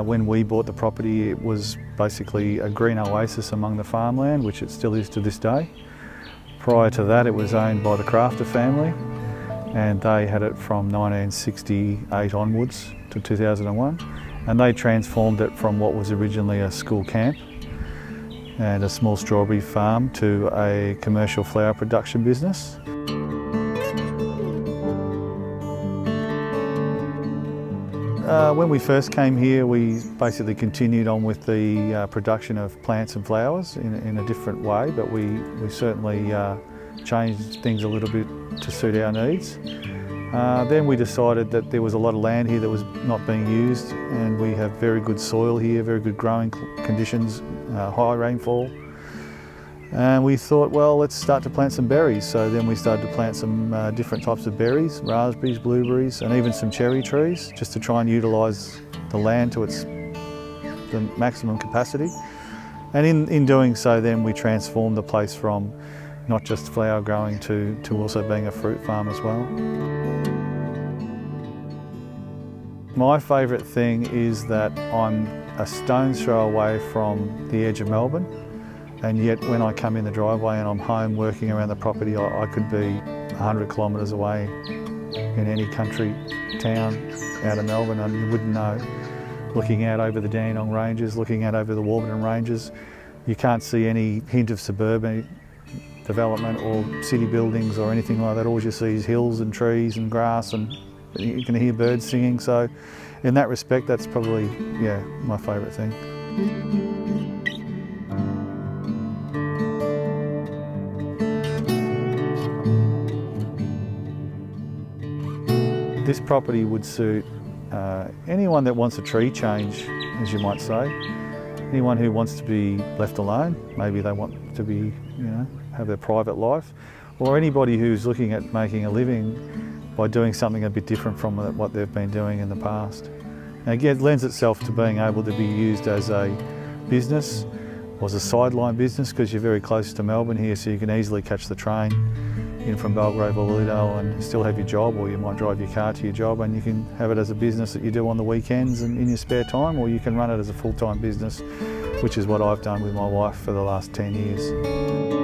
When we bought the property, it was basically a green oasis among the farmland, which it still is to this day. Prior to that, it was owned by the Crafter family, and they had it from 1968 onwards to 2001, and they transformed it from what was originally a school camp and a small strawberry farm to a commercial flower production business. When we first came here, we basically continued on with the production of plants and flowers in a different way, but we certainly changed things a little bit to suit our needs. Then we decided that there was a lot of land here that was not being used, and we have very good soil here, very good growing conditions, high rainfall. And we thought, well, let's start to plant some berries. So then we started to plant some different types of berries, raspberries, blueberries, and even some cherry trees, just to try and utilise the land to the maximum capacity. And in doing so, then we transformed the place from not just flower growing to also being a fruit farm as well. My favourite thing is that I'm a stone's throw away from the edge of Melbourne, and yet when I come in the driveway and I'm home working around the property, I could be 100 kilometres away in any country town out of Melbourne and you wouldn't know. Looking out over the Dandenong Ranges, looking out over the Warburton Ranges, you can't see any hint of suburban development or city buildings or anything like that. All you see is hills and trees and grass, and you can hear birds singing. So in that respect, that's probably, yeah, my favourite thing. This property would suit anyone that wants a tree change, as you might say. Anyone who wants to be left alone, maybe they want to be, have their private life, or anybody who's looking at making a living by doing something a bit different from what they've been doing in the past. And again, it lends itself to being able to be used as a business or as a sideline business, because you're very close to Melbourne here, so you can easily catch the train in from Belgrave or Lido and still have your job, or you might drive your car to your job and you can have it as a business that you do on the weekends and in your spare time, or you can run it as a full-time business, which is what I've done with my wife for the last 10 years.